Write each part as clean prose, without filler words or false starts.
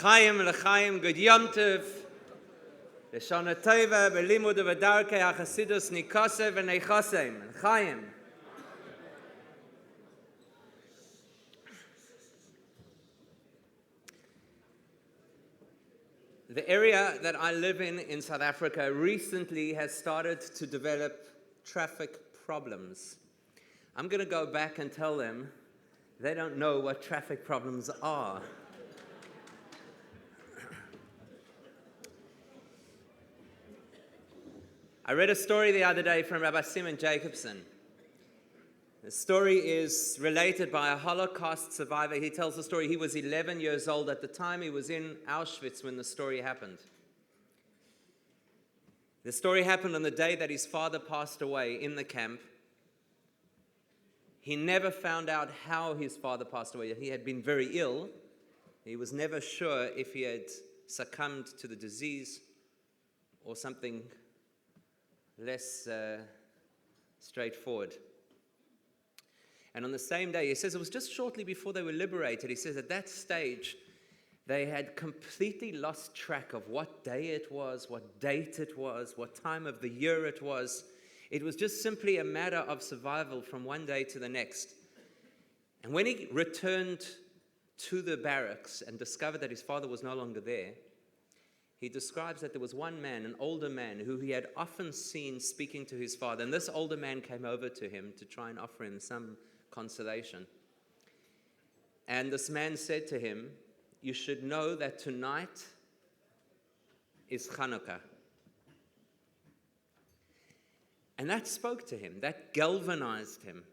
L'chaim, l'chaim, good Yom Tov. L'shana tova, b'limud v'darkei ha'chasidus nikosev v'neichosem. L'chaim. The area that I live in South Africa recently has started to develop traffic problems. I'm going to go back and tell them they don't know what traffic problems are. I read a story the other day from Rabbi Simon Jacobson. The story is related by a Holocaust survivor. He tells the story. He was 11 years old at the time. He was in Auschwitz when the story happened. The story happened on the day that his father passed away in the camp. He never found out how his father passed away. He had been very ill. He was never sure if he had succumbed to the disease or something less straightforward. And on the same day, he says it was just shortly before they were liberated. He says at that stage, they had completely lost track of what day it was, what date it was, what time of the year it was. It was just simply a matter of survival from one day to the next. And when he returned to the barracks and discovered that his father was no longer there, he describes that there was one man, an older man, who he had often seen speaking to his father. And this older man came over to him to try and offer him some consolation. And this man said to him, "You should know that tonight is Hanukkah." And that spoke to him, that galvanized him.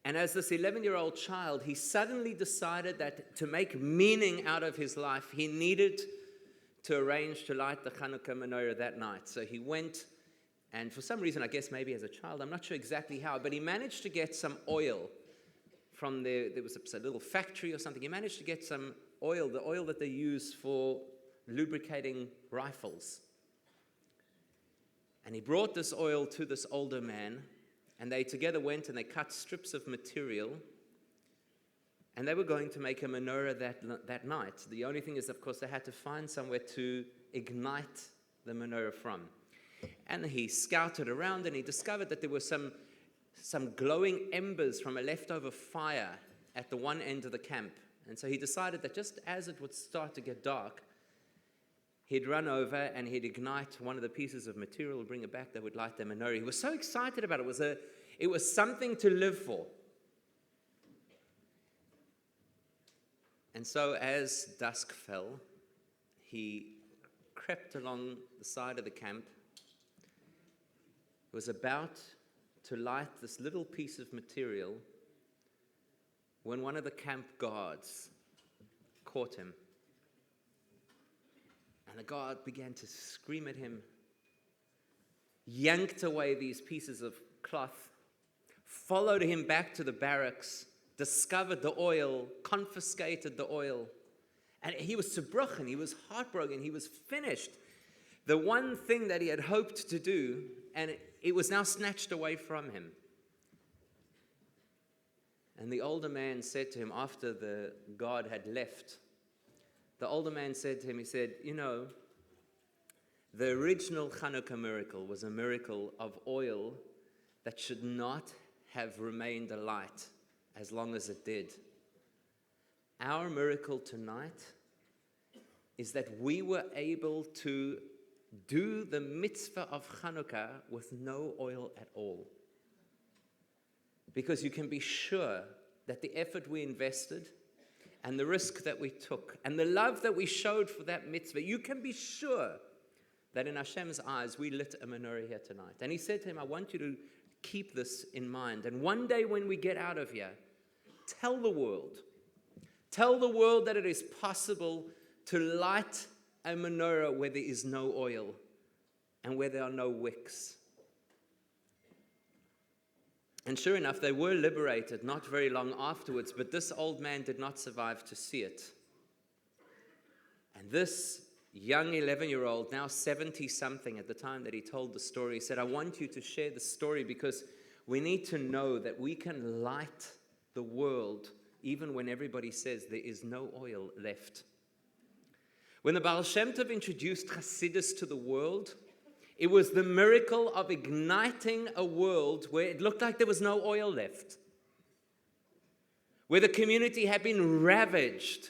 And as this 11-year-old child, he suddenly decided that to make meaning out of his life, he needed to arrange to light the Hanukkah menorah that night. So he went, and for some reason, I guess maybe as a child, I'm not sure exactly how, but he managed to get some oil from there was a little factory or something. He managed to get some oil, the oil that they use for lubricating rifles. And he brought this oil to this older man, and they together went and they cut strips of material, and they were going to make a menorah that night. The only thing is, of course, they had to find somewhere to ignite the menorah from. And he scouted around and he discovered that there were some glowing embers from a leftover fire at the one end of the camp. And so he decided that just as it would start to get dark, he'd run over and he'd ignite one of the pieces of material, bring it back, that would light the menorah. He was so excited about it. It was something to live for. And so as dusk fell, he crept along the side of the camp. He was about to light this little piece of material when one of the camp guards caught him. And the guard began to scream at him, yanked away these pieces of cloth, followed him back to the barracks, discovered the oil, confiscated the oil. And he was zerbrochen, he was heartbroken, he was finished. The one thing that he had hoped to do, and it was now snatched away from him. And the older man said to him, after the guard had left, the older man said to him, he said, "You know, the original Hanukkah miracle was a miracle of oil that should not have remained alight as long as it did. Our miracle tonight is that we were able to do the mitzvah of Hanukkah with no oil at all. Because you can be sure that the effort we invested and the risk that we took and the love that we showed for that mitzvah, you can be sure that in Hashem's eyes we lit a menorah here tonight." And he said to him, "I want you to keep this in mind. And one day when we get out of here, tell the world that it is possible to light a menorah where there is no oil and where there are no wicks." And sure enough, they were liberated not very long afterwards, but this old man did not survive to see it. And this young 11-year-old, now 70-something at the time that he told the story, said, "I want you to share the story because we need to know that we can light the world even when everybody says there is no oil left." When the Baal Shem Tov introduced Chassidus to the world, it was the miracle of igniting a world where it looked like there was no oil left, where the community had been ravaged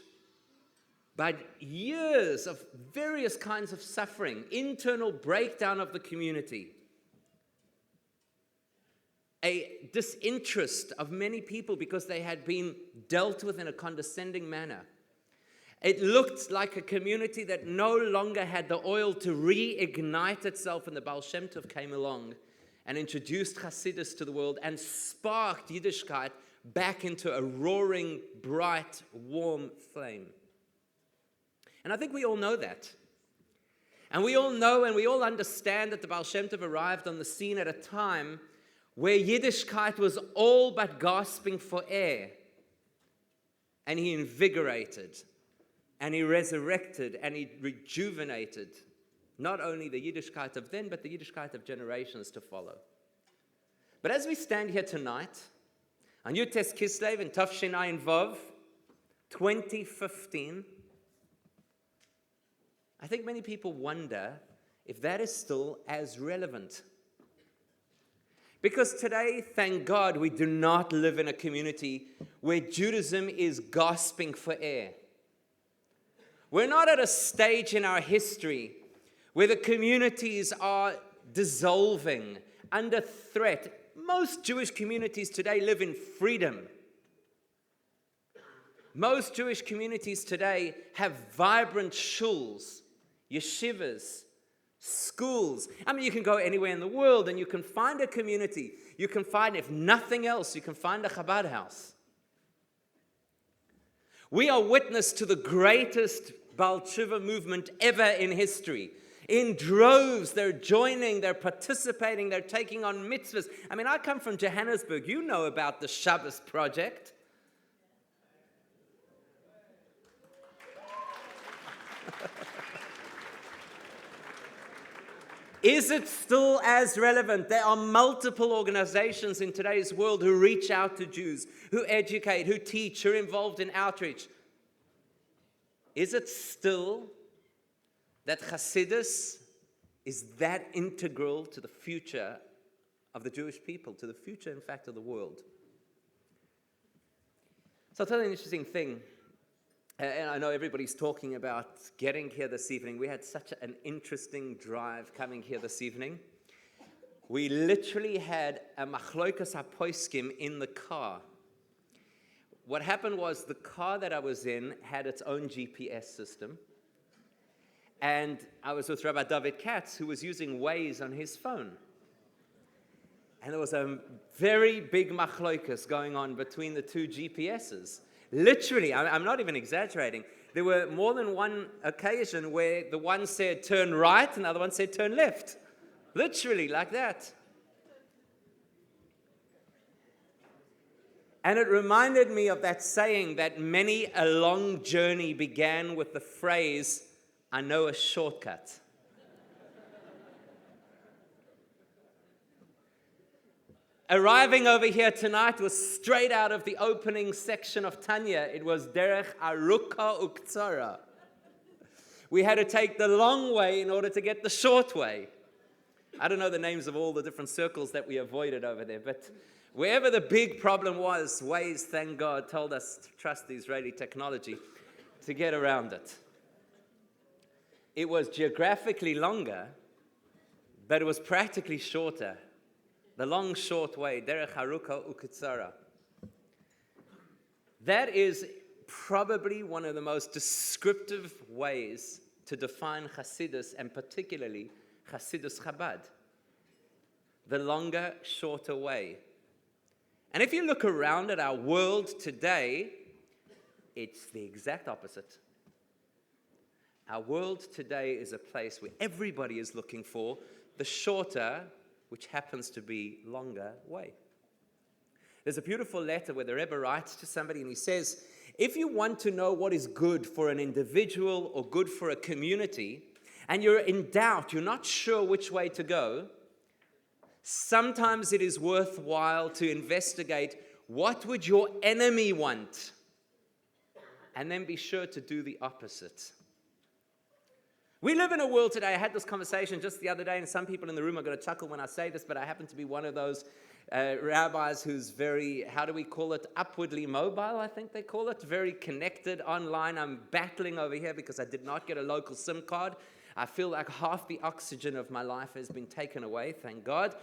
by years of various kinds of suffering, internal breakdown of the community, a disinterest of many people because they had been dealt with in a condescending manner. It looked like a community that no longer had the oil to reignite itself, and the Baal Shem Tov came along and introduced Chassidus to the world and sparked Yiddishkeit back into a roaring, bright, warm flame. And I think we all know that. And we all know and we all understand that the Baal Shem Tov arrived on the scene at a time where Yiddishkeit was all but gasping for air. And he invigorated, and he resurrected, and he rejuvenated not only the Yiddishkeit of then, but the Yiddishkeit of generations to follow. But as we stand here tonight, on Yutes Kislev in Tafshin Ayin Vav, 2015, I think many people wonder if that is still as relevant. Because today, thank God, we do not live in a community where Judaism is gasping for air. We're not at a stage in our history where the communities are dissolving under threat. Most Jewish communities today live in freedom. Most Jewish communities today have vibrant shuls, yeshivas, schools. I mean, you can go anywhere in the world and you can find a community. You can find, if nothing else, you can find a Chabad house. We are witness to the greatest Baal Tshuva movement ever in history. In droves, they're joining, they're participating, they're taking on mitzvahs. I mean, I come from Johannesburg. You know about the Shabbos Project. Is it still as relevant? There are multiple organizations in today's world who reach out to Jews, who educate, who teach, who are involved in outreach. Is it still that Chassidus is that integral to the future of the Jewish people, to the future, in fact, of the world? So I'll tell you an interesting thing. And I know everybody's talking about getting here this evening. We had such an interesting drive coming here this evening. We literally had a machlokas hapoiskim in the car. What happened was the car that I was in had its own GPS system. And I was with Rabbi David Katz, who was using Waze on his phone. And there was a very big machlokas going on between the two GPSs. Literally, I'm not even exaggerating. There were more than one occasion where the one said turn right and the other one said turn left. Literally, like that. And it reminded me of that saying that many a long journey began with the phrase, I know a shortcut. Arriving over here tonight was straight out of the opening section of Tanya. It was Derech Aruka Uktsara. We had to take the long way in order to get the short way. I don't know the names of all the different circles that we avoided over there, but wherever the big problem was, Waze, thank God, told us to trust the Israeli technology to get around it. It was geographically longer, but it was practically shorter. The long, short way, derech haruka ukitsara. That is probably one of the most descriptive ways to define Chassidus, and particularly Chassidus Chabad. The longer, shorter way. And if you look around at our world today, it's the exact opposite. Our world today is a place where everybody is looking for the shorter, which happens to be longer way. There's a beautiful letter where the Rebbe writes to somebody and he says, if you want to know what is good for an individual or good for a community, and you're in doubt, you're not sure which way to go, sometimes it is worthwhile to investigate what would your enemy want, and then be sure to do the opposite. We live in a world today. I had this conversation just the other day, and some people in the room are going to chuckle when I say this, but I happen to be one of those rabbis who's very, how do we call it, upwardly mobile, I think they call it, very connected online. I'm battling over here because I did not get a local SIM card. I feel like half the oxygen of my life has been taken away, thank God.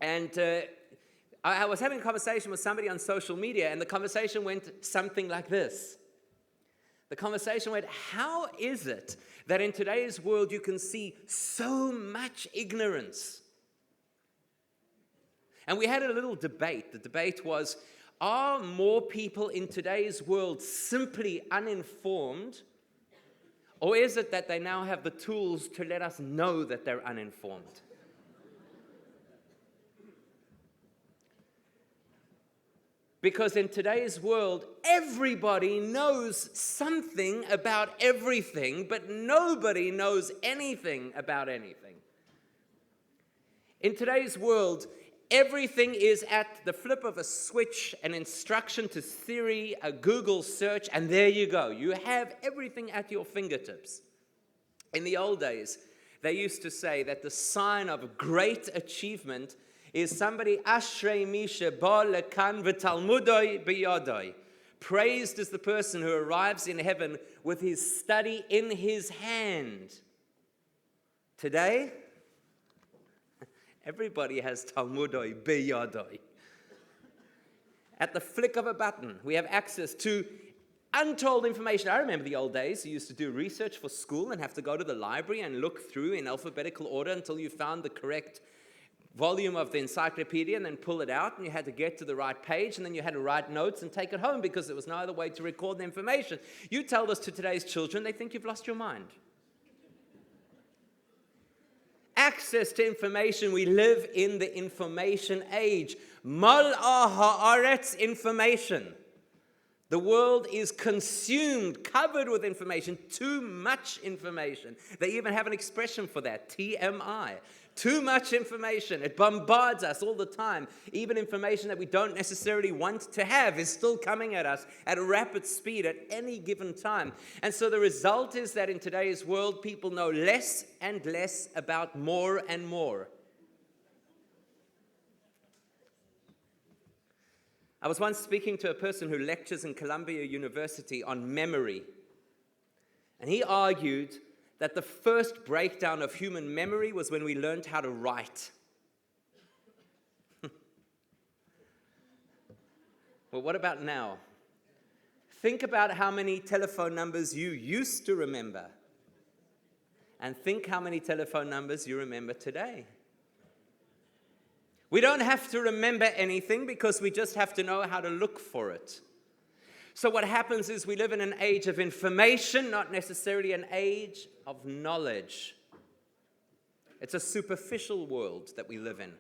And I was having a conversation with somebody on social media, and the conversation went something like this. The conversation went, how is it that in today's world you can see so much ignorance? And we had a little debate. The debate was, are more people in today's world simply uninformed, or is it that they now have the tools to let us know that they're uninformed? Because in today's world, everybody knows something about everything, but nobody knows anything about anything. In today's world, everything is at the flip of a switch, an instruction to Siri, a Google search, and there you go. You have everything at your fingertips. In the old days, they used to say that the sign of great achievement is somebody ashrei misha ba lekan v'talmudoi biyadoi. Praised is the person who arrives in heaven with his study in his hand. Today, everybody has talmudoi biyadoi. At the flick of a button, we have access to untold information. I remember the old days. You used to do research for school and have to go to the library and look through in alphabetical order until you found the correct volume of the encyclopedia and then pull it out, and you had to get to the right page, and then you had to write notes and take it home because there was no other way to record the information. You tell this to today's children, they think you've lost your mind. Access to information. We live in the information age. Mal'a ha'aretz information. The world is consumed, covered with information, too much information. They even have an expression for that, TMI. Too much information. It bombards us all the time. Even information that we don't necessarily want to have is still coming at us at a rapid speed at any given time. And so the result is that in today's world, people know less and less about more and more. I was once speaking to a person who lectures in Columbia University on memory. And he argued that the first breakdown of human memory was when we learned how to write. Well, what about now? Think about how many telephone numbers you used to remember. And think how many telephone numbers you remember today. We don't have to remember anything because we just have to know how to look for it. So what happens is we live in an age of information, not necessarily an age of knowledge. It's a superficial world that we live in.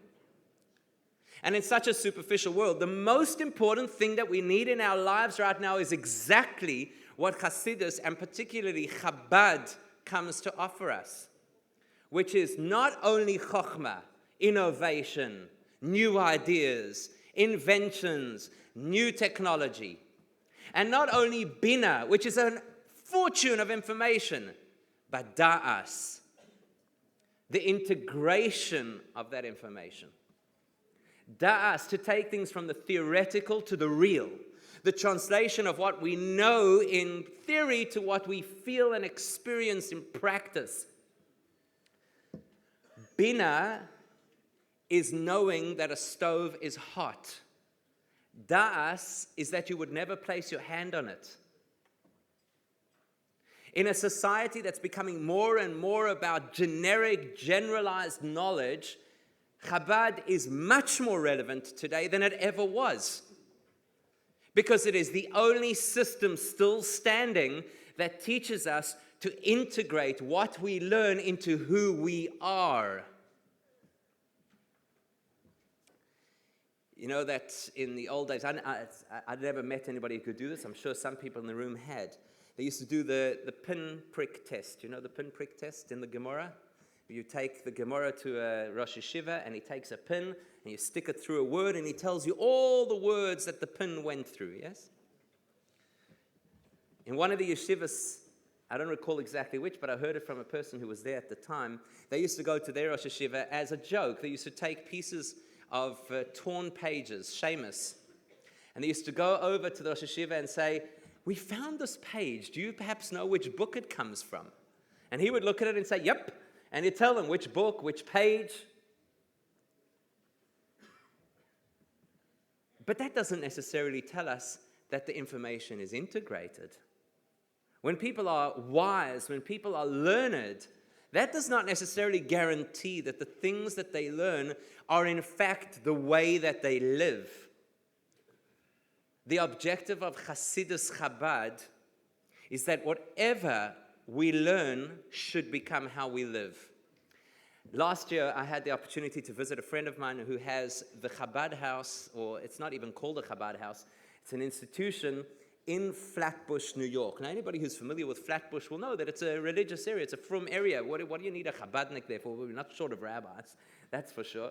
And in such a superficial world, the most important thing that we need in our lives right now is exactly what Chassidus, and particularly Chabad, comes to offer us, which is not only chokhmah, innovation, new ideas, inventions, new technology, and not only bina, which is a fortune of information, but da'as, the integration of that information. Da'as, to take things from the theoretical to the real, the translation of what we know in theory to what we feel and experience in practice. Bina is knowing that a stove is hot. Da'as is that you would never place your hand on it. In a society that's becoming more and more about generic, generalized knowledge, Chabad is much more relevant today than it ever was. Because it is the only system still standing that teaches us to integrate what we learn into who we are. You know that in the old days, I'd never met anybody who could do this. I'm sure some people in the room had. They used to do the pin-prick test. You know the pin-prick test in the Gemara? You take the Gemara to a Rosh Yeshiva, and he takes a pin, and you stick it through a word, and he tells you all the words that the pin went through, yes? In one of the yeshivas I don't recall exactly which, but I heard it from a person who was there at the time. They used to go to their Rosh Hashiva as a joke. They used to take pieces of torn pages, Seamus, and they used to go over to the Rosh Hashiva and say, "We found this page. Do you perhaps know which book it comes from?" And he would look at it and say, "Yep." And he'd tell them which book, which page. But that doesn't necessarily tell us that the information is integrated. When people are wise, when people are learned, that does not necessarily guarantee that the things that they learn are in fact the way that they live. The objective of Chassidus Chabad is that whatever we learn should become how we live. Last year, I had the opportunity to visit a friend of mine who has the Chabad house, or it's not even called a Chabad house. It's an institution in Flatbush, New York. Now, anybody who's familiar with Flatbush will know that it's a religious area. It's a frum area. What do you need a Chabadnik there for? We're not short of rabbis, that's for sure.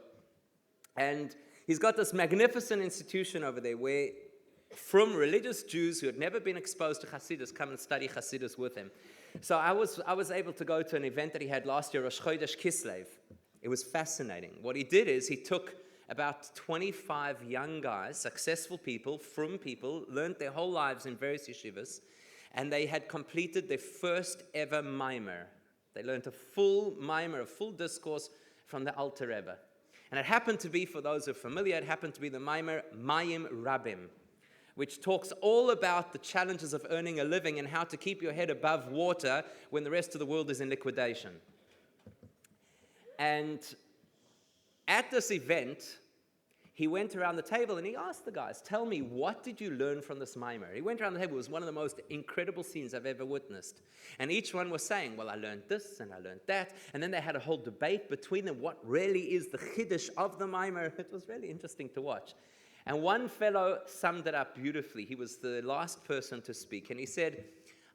And he's got this magnificent institution over there where from religious Jews who had never been exposed to Chassidus come and study Chassidus with him. So I was able to go to an event that he had last year, Rosh Chodesh Kislev. It was fascinating. What he did is he took about 25 young guys, successful people, frum people, learned their whole lives in various yeshivas, and they had completed their first ever mimer. They learned a full mimer, a full discourse from the Alter Rebbe. And it happened to be, for those who are familiar, it happened to be the mimer Mayim Rabim, which talks all about the challenges of earning a living and how to keep your head above water when the rest of the world is in liquidation. And at this event, he went around the table and he asked the guys, "Tell me, what did you learn from this mimer?" He went around the table. It was one of the most incredible scenes I've ever witnessed. And each one was saying, "Well, I learned this and I learned that." And then they had a whole debate between them, what really is the chiddush of the mimer. It was really interesting to watch. And one fellow summed it up beautifully. He was the last person to speak. And he said,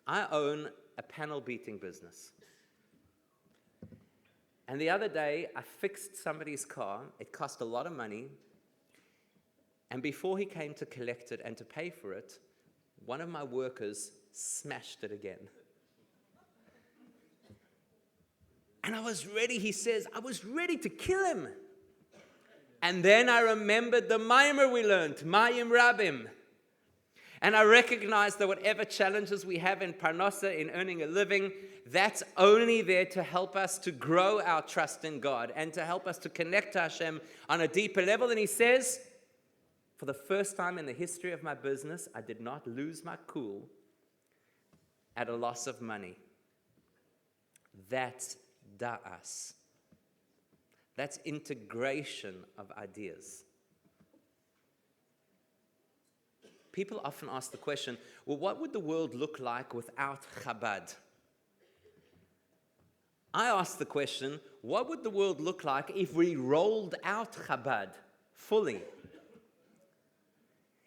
"I own a panel beating business. And the other day, I fixed somebody's car. It cost a lot of money. And before he came to collect it and to pay for it, one of my workers smashed it again. And I was ready," he says, "I was ready to kill him. And then I remembered the mimer we learned, Mayim Rabim. And I recognized that whatever challenges we have in Parnassa, in earning a living, that's only there to help us to grow our trust in God and to help us to connect to Hashem on a deeper level." And he says, "For the first time in the history of my business, I did not lose my cool at a loss of money." That's da'as. That's integration of ideas. People often ask the question, well, what would the world look like without Chabad? I ask the question, what would the world look like if we rolled out Chabad fully?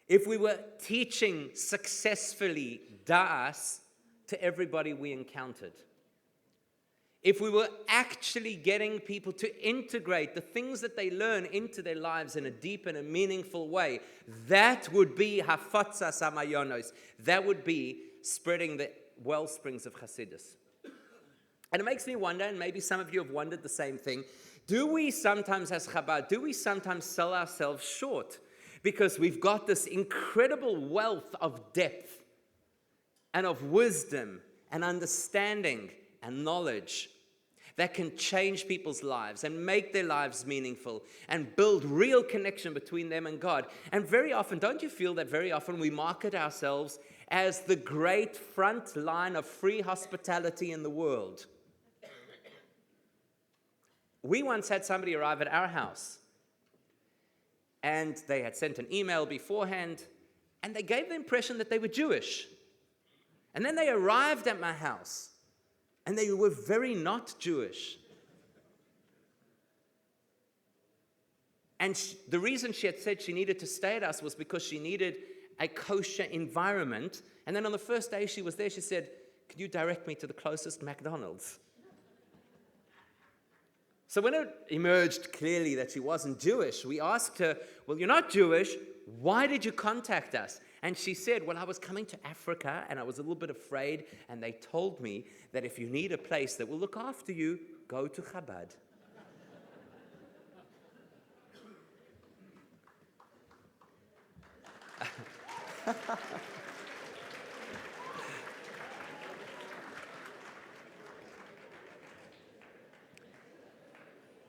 If we were teaching successfully da'as to everybody we encountered? If we were actually getting people to integrate the things that they learn into their lives in a deep and a meaningful way, that would be hafatzas hamayonos. That would be spreading the well springs of Chassidus. And it makes me wonder, and maybe some of you have wondered the same thing, do we sometimes, as Chabad, do we sometimes sell ourselves short? Because we've got this incredible wealth of depth and of wisdom and understanding and knowledge that can change people's lives and make their lives meaningful and build real connection between them and God. And very often, don't you feel that very often we market ourselves as the great front line of free hospitality in the world? We once had somebody arrive at our house, and they had sent an email beforehand, and they gave the impression that they were Jewish. And then they arrived at my house, and they were very not Jewish. And the reason she had said she needed to stay at us was because she needed a kosher environment. And then on the first day she was there, she said, "Could you direct me to the closest McDonald's?" So when it emerged clearly that she wasn't Jewish, we asked her, "Well, you're not Jewish. Why did you contact us?" And she said, well, I was coming to Africa and I was a little bit afraid, and they told me that if you need a place that will look after you, go to Chabad.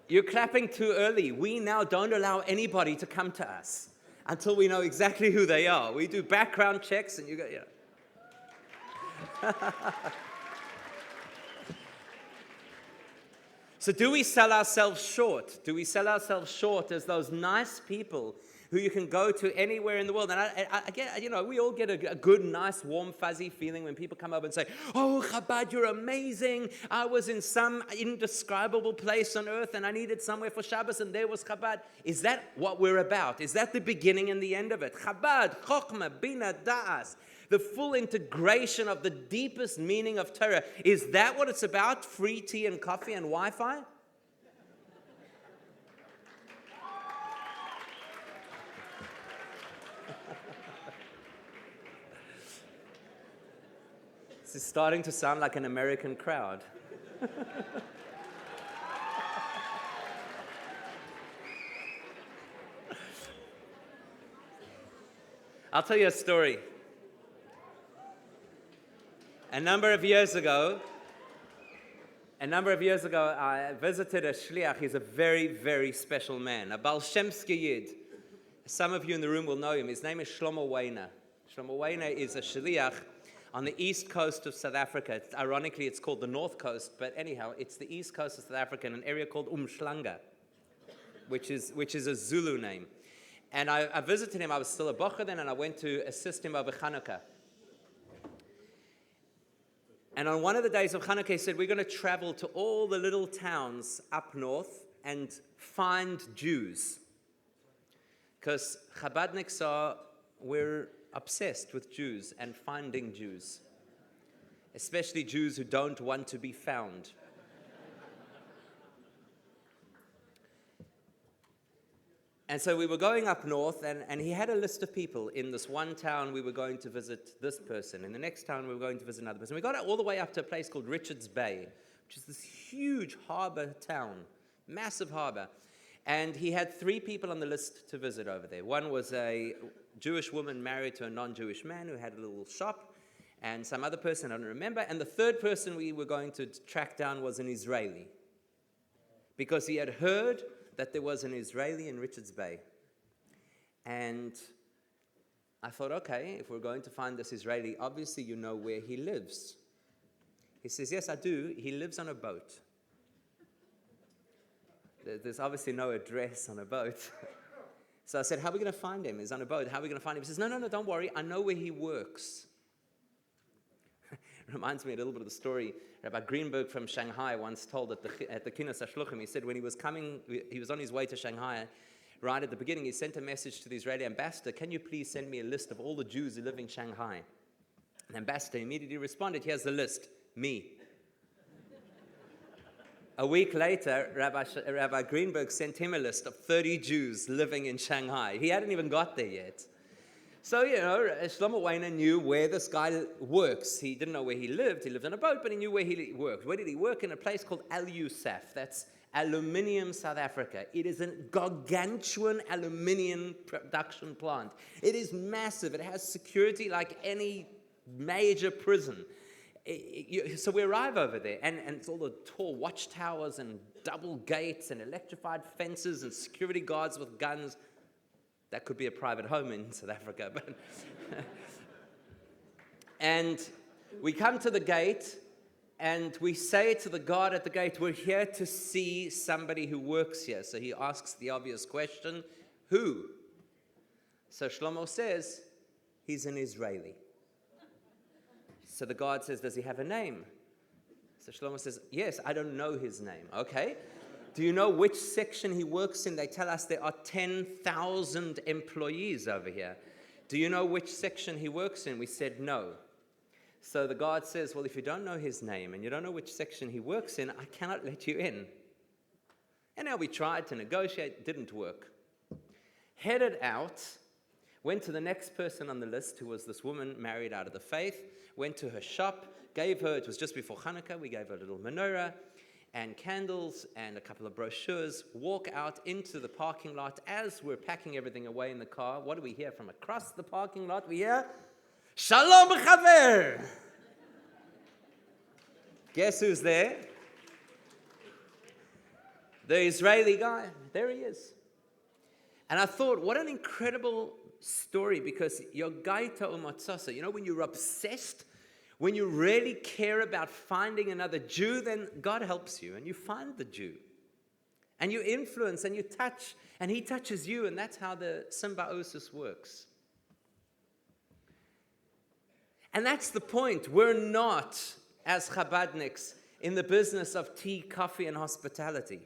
You're clapping too early. We now don't allow anybody to come to us until we know exactly who they are. We do background checks and you go, So do we sell ourselves short? Do we sell ourselves short as those nice people who you can go to anywhere in the world? And I get, we all get a good, nice, warm, fuzzy feeling when people come up and say, oh, Chabad, you're amazing. I was in some indescribable place on earth and I needed somewhere for Shabbos and there was Chabad. Is that what we're about? Is that the beginning and the end of it? Chabad, Chokhmah, Bina, Da'as. The full integration of the deepest meaning of Torah. Is that what it's about? Free tea and coffee and Wi-Fi? This is starting to sound like an American crowd. I'll tell you a story. A number of years ago, I visited a shliach. He's a very, very special man, a Baal Shem Yid. Some of you in the room will know him. His name is Shlomo Weiner. Shlomo Weiner is a shliach on the east coast of South Africa. Ironically, it's called the North Coast, but anyhow, it's the east coast of South Africa in an area called Umhlanga, which is a Zulu name. And I visited him. I was still a bocher then, and I went to assist him over Hanukkah. And on one of the days of Hanukkah, he said, we're going to travel to all the little towns up north and find Jews. Because Chabadniks we're obsessed with Jews and finding Jews, especially Jews who don't want to be found. And so we were going up north, and he had a list of people. In this one town, we were going to visit this person. In the next town, we were going to visit another person. We got all the way up to a place called Richards Bay, which is this huge harbor town, massive harbor. And he had 3 people on the list to visit over there. One was a Jewish woman married to a non-Jewish man who had a little shop, and some other person I don't remember. And the third person we were going to track down was an Israeli, because he had heard that there was an Israeli in Richards Bay. And I thought, okay, if we're going to find this Israeli, obviously you know where he lives. He says, yes, I do. He lives on a boat. There's obviously no address on a boat. So I said, how are we going to find him? He's on a boat. How are we going to find him? He says, no, don't worry. I know where he works. Reminds me a little bit of the story Rabbi Greenberg from Shanghai once told at the Kinas HaShluchim. He said when he was on his way to Shanghai, right at the beginning, he sent a message to the Israeli ambassador, can you please send me a list of all the Jews who live in Shanghai? The ambassador immediately responded, here's the list, me. A week later, Rabbi Greenberg sent him a list of 30 Jews living in Shanghai. He hadn't even got there yet. So, Shlomo Weiner knew where this guy works. He didn't know where he lived. He lived on a boat, but he knew where he worked. Where did he work? In a place called Al-Yusaf. That's Aluminium, South Africa. It is a gargantuan aluminium production plant. It is massive. It has security like any major prison. So we arrive over there, and it's all the tall watchtowers and double gates and electrified fences and security guards with guns. That could be a private home in South Africa. But and we come to the gate, and we say to the guard at the gate, we're here to see somebody who works here. So he asks the obvious question, who? So Shlomo says, he's an Israeli. So the guard says, does he have a name? So Shlomo says, yes, I don't know his name. Okay. Do you know which section he works in? They tell us there are 10,000 employees over here. Do you know which section he works in? We said no. So the guard says, well, if you don't know his name and you don't know which section he works in, I cannot let you in. And now we tried to negotiate, didn't work. Headed out, Went to the next person on the list, who was this woman married out of the faith, went to her shop, gave her, it was just before Hanukkah, we gave her a little menorah and candles and a couple of brochures, walk out into the parking lot. As we're packing everything away in the car, what do we hear from across the parking lot? We hear, Shalom Chaver! Guess who's there? The Israeli guy. There he is. And I thought, what an incredible story, because you're gaita umatzasa. You know, when you're obsessed, when you really care about finding another Jew, then God helps you and you find the Jew. And you influence and you touch, and he touches you, and that's how the symbiosis works. And that's the point. We're not, as Chabadniks, in the business of tea, coffee, and hospitality.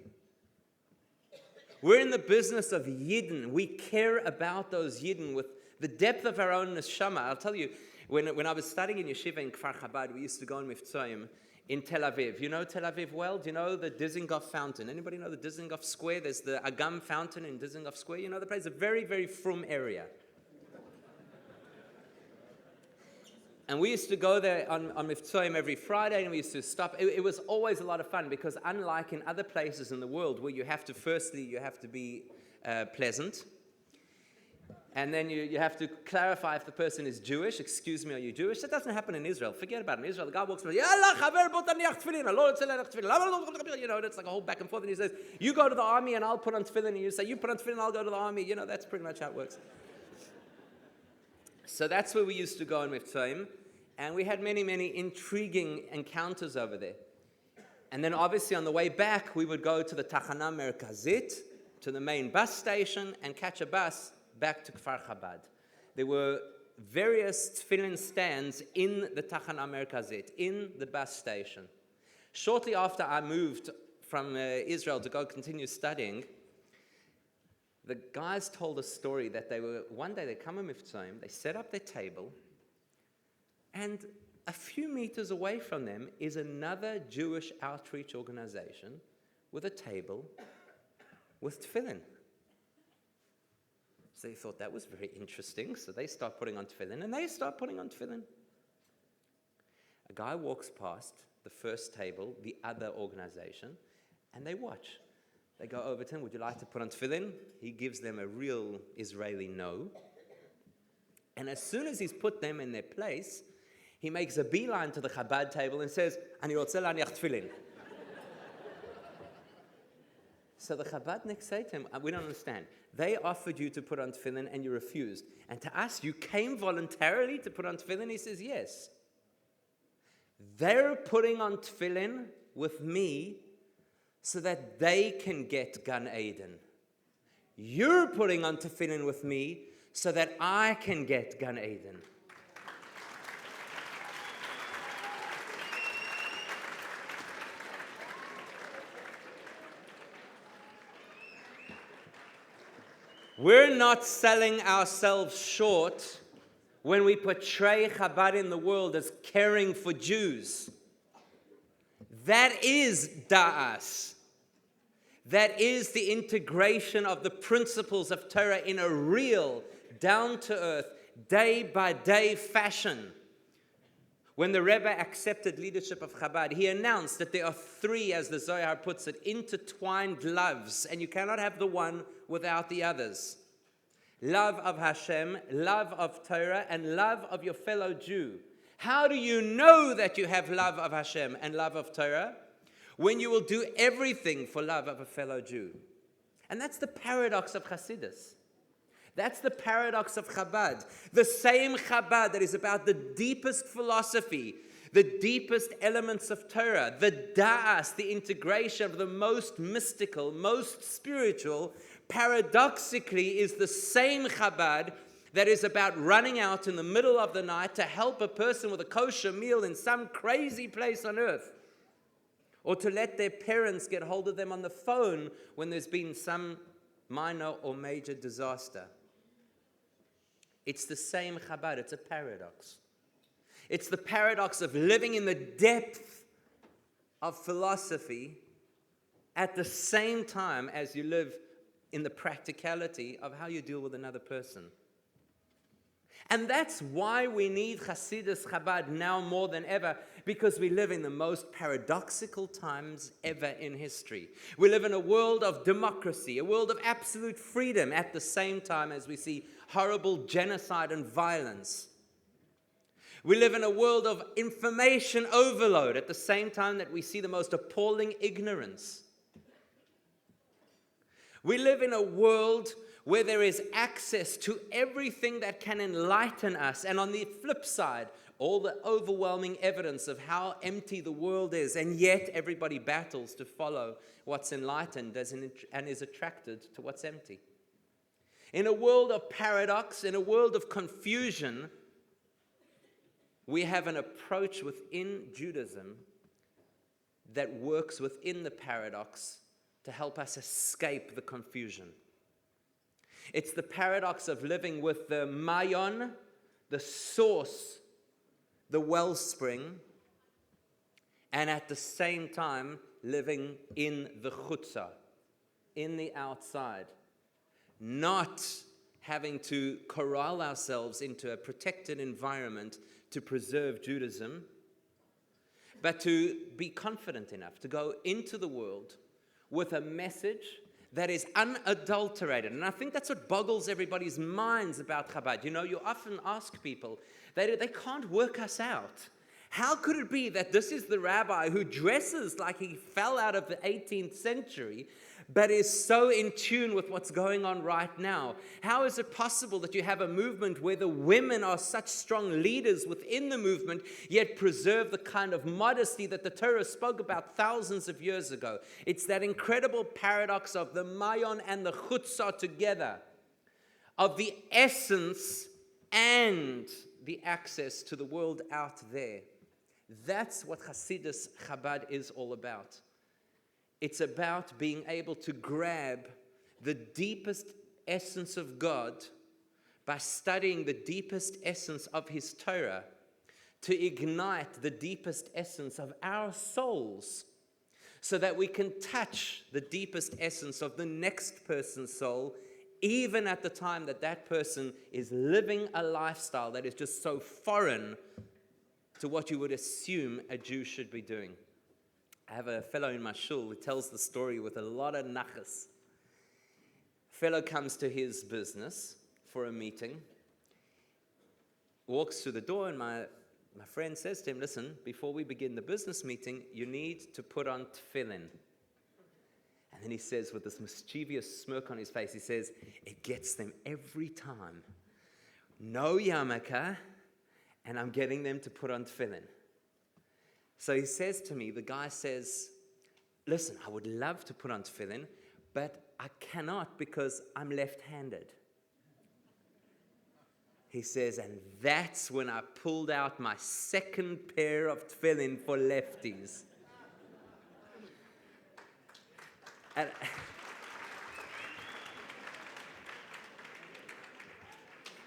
We're in the business of Yidden. We care about those Yidden with the depth of our own neshama. I'll tell you, when I was studying in yeshiva in Kfar Chabad, we used to go on Mivtzoyim in Tel Aviv. You know Tel Aviv well? Do you know the Dizengoff Fountain? Anybody know the Dizengoff Square? There's the Agam Fountain in Dizengoff Square. You know the place? A very, very frum area. And we used to go there on Mivtzoyim every Friday, and we used to stop. It was always a lot of fun, because unlike in other places in the world where you have to be pleasant. And then you have to clarify if the person is Jewish. Excuse me, are you Jewish? That doesn't happen in Israel. Forget about it. In Israel, the guy walks by, Yallah, chaver, bot aniach tefillin. You know, it's like a whole back and forth. And he says, you go to the army and I'll put on tefillin. And you say, you put on tefillin, I'll go to the army. You know, that's pretty much how it works. So that's where we used to go on Mivtzoyim. And we had many, many intriguing encounters over there. And then obviously on the way back, we would go to the Tachana Merkazit, to the main bus station, and catch a bus back to Kfar Chabad. There were various tefillin stands in the Tachana Merkazit, in the bus station. Shortly after I moved from Israel to go continue studying, the guys told a story that one day they come to Mivtzoyim, they set up their table, and a few meters away from them is another Jewish outreach organization with a table with tefillin. So they thought that was very interesting. So they start putting on tefillin, and they start putting on tefillin. A guy walks past the first table, the other organization, and they watch. They go over to him, would you like to put on tefillin? He gives them a real Israeli no. And as soon as he's put them in their place, he makes a beeline to the Chabad table and says, Ani rotze laniach tefillin. So the Chabadniks say to him, we don't understand. They offered you to put on tefillin and you refused. And to us, you came voluntarily to put on tefillin? He says, yes. They're putting on tefillin with me so that they can get Gan Eden. You're putting on tefillin with me so that I can get Gan Eden. We're not selling ourselves short when we portray Chabad in the world as caring for Jews. That is da'as. That is the integration of the principles of Torah in a real, down-to-earth, day-by-day fashion. When the Rebbe accepted leadership of Chabad, he announced that there are three, as the Zohar puts it, intertwined loves, and you cannot have the one without the others. Love of Hashem, love of Torah, and love of your fellow Jew. How do you know that you have love of Hashem and love of Torah? When you will do everything for love of a fellow Jew. And that's the paradox of Chassidus. That's the paradox of Chabad. The same Chabad that is about the deepest philosophy, the deepest elements of Torah, the da'as, the integration of the most mystical, most spiritual, paradoxically is the same Chabad that is about running out in the middle of the night to help a person with a kosher meal in some crazy place on earth. Or to let their parents get hold of them on the phone when there's been some minor or major disaster. It's the same Chabad. It's a paradox. It's the paradox of living in the depth of philosophy at the same time as you live in the practicality of how you deal with another person. And that's why we need Hasidus Chabad now more than ever, because we live in the most paradoxical times ever in history. We live in a world of democracy, a world of absolute freedom, at the same time as we see horrible genocide and violence. We live in a world of information overload, at the same time that we see the most appalling ignorance. We live in a world where there is access to everything that can enlighten us, and on the flip side, all the overwhelming evidence of how empty the world is, and yet everybody battles to follow what's enlightened and is attracted to what's empty. In a world of paradox, in a world of confusion, we have an approach within Judaism that works within the paradox to help us escape the confusion. It's the paradox of living with the mayon, the source, the wellspring, and at the same time living in the chutzah, in the outside. Not having to corral ourselves into a protected environment to preserve Judaism, but to be confident enough to go into the world with a message that is unadulterated. And I think that's what boggles everybody's minds about Chabad. You know, you often ask people, they can't work us out. How could it be that this is the rabbi who dresses like he fell out of the 18th century, but is so in tune with what's going on right now? How is it possible that you have a movement where the women are such strong leaders within the movement, yet preserve the kind of modesty that the Torah spoke about thousands of years ago? It's that incredible paradox of the mayon and the chutzah together, of the essence and the access to the world out there. That's what Hasidus Chabad is all about. It's about being able to grab the deepest essence of God by studying the deepest essence of His Torah to ignite the deepest essence of our souls, so that we can touch the deepest essence of the next person's soul, even at the time that that person is living a lifestyle that is just so foreign to what you would assume a Jew should be doing. I have a fellow in my shul who tells the story with a lot of nachas. Fellow comes to his business for a meeting, walks through the door, and my friend says to him, listen, before we begin the business meeting, you need to put on tefillin. And then he says, with this mischievous smirk on his face, he says, it gets them every time. No yarmulke, and I'm getting them to put on tefillin. So he says to me, the guy says, listen, I would love to put on tefillin, but I cannot because I'm left-handed. He says, and that's when I pulled out my second pair of tefillin for lefties. And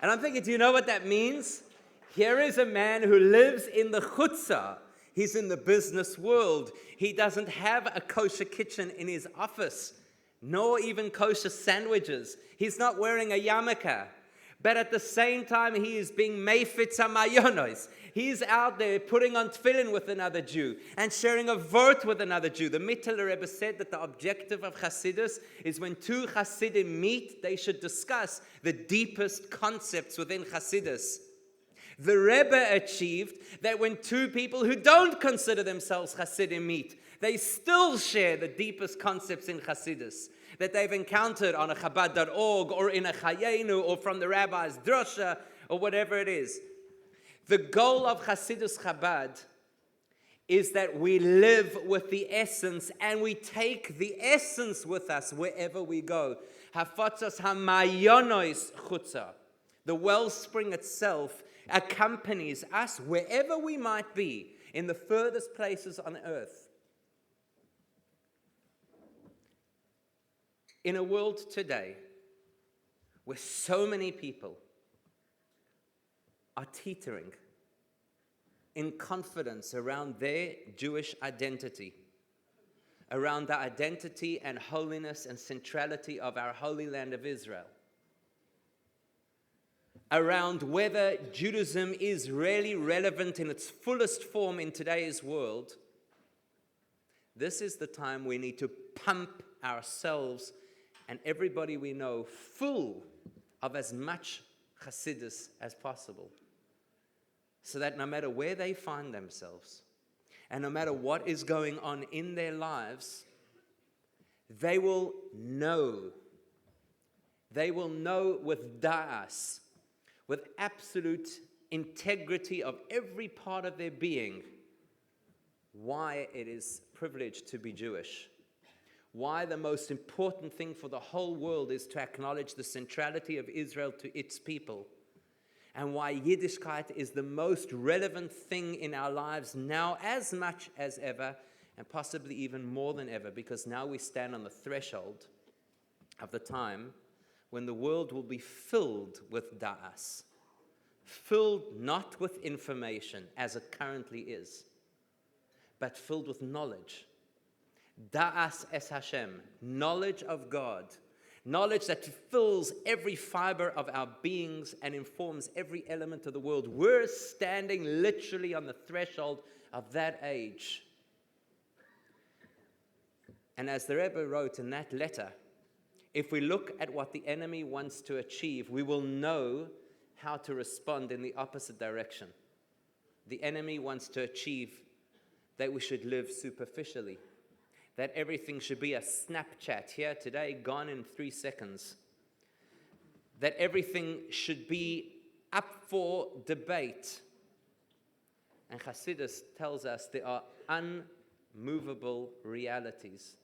I'm thinking, do you know what that means? Here is a man who lives in the chutzah. He's in the business world. He doesn't have a kosher kitchen in his office, nor even kosher sandwiches. He's not wearing a yarmulke. But at the same time, he is being meifitz hamayonos. He's out there putting on tefillin with another Jew and sharing a vort with another Jew. The Mittler Rebbe said that the objective of Hasidus is when two Hasidim meet, they should discuss the deepest concepts within Hasidus. The Rebbe achieved that when two people who don't consider themselves Hasidim meet, they still share the deepest concepts in Hasidus that they've encountered on a Chabad.org or in a Chayenu or from the rabbi's drosha or whatever it is. The goal of Hasidus Chabad is that we live with the essence and we take the essence with us wherever we go. Hafotzos hamayonos chutzah. The wellspring itself accompanies us wherever we might be, in the furthest places on earth. In a world today where so many people are teetering in confidence around their Jewish identity, around the identity and holiness and centrality of our holy land of Israel, around whether Judaism is really relevant in its fullest form in today's world, this is the time we need to pump ourselves and everybody we know full of as much Chassidus as possible, so that no matter where they find themselves and no matter what is going on in their lives, they will know with da'as, with absolute integrity of every part of their being, why it is privileged to be Jewish. Why the most important thing for the whole world is to acknowledge the centrality of Israel to its people. And why Yiddishkeit is the most relevant thing in our lives now as much as ever, and possibly even more than ever, because now we stand on the threshold of the time when the world will be filled with da'as. Filled not with information, as it currently is, but filled with knowledge. Da'as es Hashem, knowledge of God, knowledge that fills every fiber of our beings and informs every element of the world. We're standing literally on the threshold of that age. And as the Rebbe wrote in that letter, if we look at what the enemy wants to achieve, we will know how to respond in the opposite direction. The enemy wants to achieve that we should live superficially, that everything should be a Snapchat, here today, gone in 3 seconds, that everything should be up for debate. And Chassidus tells us there are unmovable realities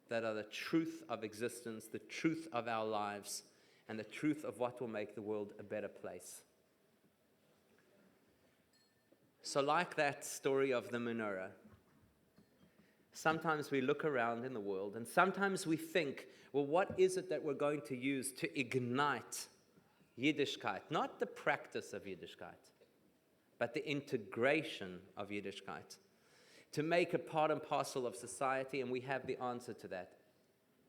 that are the truth of existence, the truth of our lives, and the truth of what will make the world a better place. So like that story of the Menorah, sometimes we look around in the world and sometimes we think, well, what is it that we're going to use to ignite Yiddishkeit? Not the practice of Yiddishkeit, but the integration of Yiddishkeit, to make it part and parcel of society, and we have the answer to that.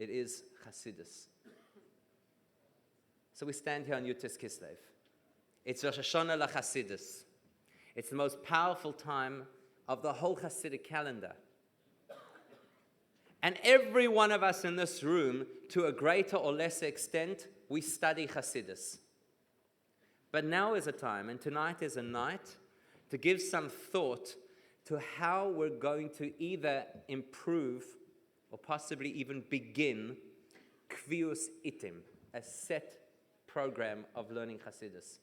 It is Chassidus. So we stand here on Yutes Kislev. It's Rosh Hashanah LaChassidus. It's the most powerful time of the whole Hasidic calendar. And every one of us in this room, to a greater or lesser extent, we study Chassidus. But now is a time, and tonight is a night, to give some thought to how we're going to either improve or possibly even begin Kvius Itim, a set program of learning Chassidus.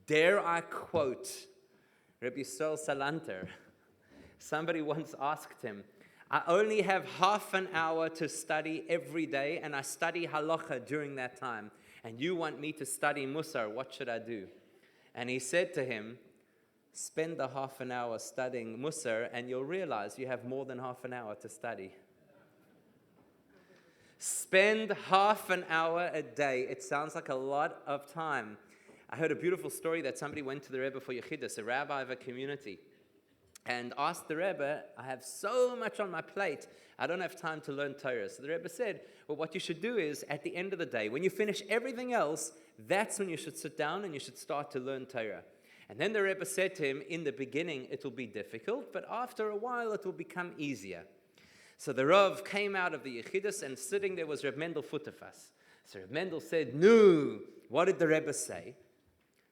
Dare I quote Rabbi Sol Salanter? Somebody once asked him, I only have half an hour to study every day, and I study halacha during that time. And you want me to study Musar, what should I do? And he said to him, spend the half an hour studying Musar, and you'll realize you have more than half an hour to study. Spend half an hour a day. It sounds like a lot of time. I heard a beautiful story that somebody went to the Rebbe for Yechidus, a rabbi of a community, and asked the Rebbe, I have so much on my plate, I don't have time to learn Torah. So the Rebbe said, well, what you should do is, at the end of the day, when you finish everything else, that's when you should sit down and you should start to learn Torah. And then the Rebbe said to him, in the beginning it will be difficult, but after a while it will become easier. So the Rav came out of the Yechidus, and sitting there was Reb Mendel Futterfass. So Reb Mendel said, no, what did the Rebbe say?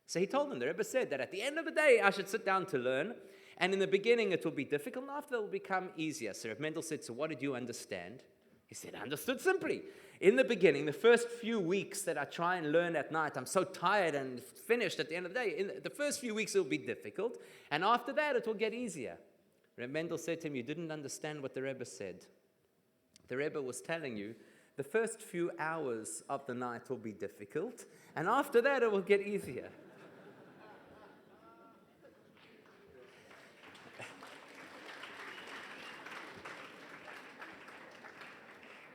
So he told him, the Rebbe said that at the end of the day I should sit down to learn, and in the beginning it will be difficult, and after it will become easier. So Reb Mendel said, so what did you understand? He said, I understood simply. In the beginning, the first few weeks that I try and learn at night, I'm so tired and finished at the end of the day. In the first few weeks it will be difficult, and after that it will get easier. Reb Mendel said to him, you didn't understand what the Rebbe said. The Rebbe was telling you, the first few hours of the night will be difficult, and after that it will get easier.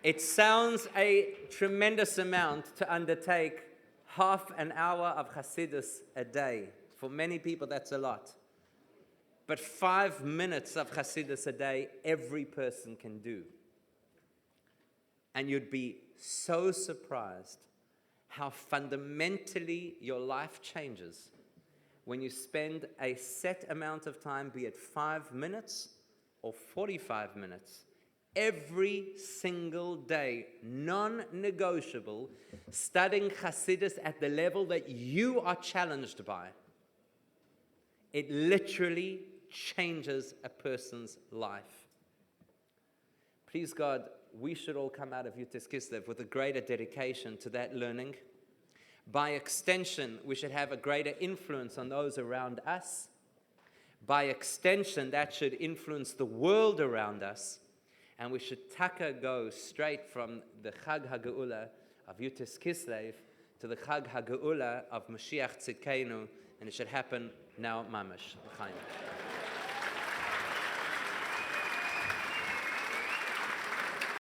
It sounds a tremendous amount to undertake half an hour of Chassidus a day. For many people, that's a lot. But 5 minutes of Chassidus a day, every person can do. And you'd be so surprised how fundamentally your life changes when you spend a set amount of time, be it 5 minutes or 45 minutes, every single day, non-negotiable, studying Chassidus at the level that you are challenged by. It literally changes a person's life. Please God, we should all come out of Yutis Kislev with a greater dedication to that learning. By extension, we should have a greater influence on those around us. By extension, that should influence the world around us. And we should go straight from the Chag HaGeula of Yutis Kislev to the Chag HaGeula of Mashiach Tzidkeinu, and it should happen now, mamash. L'chaim.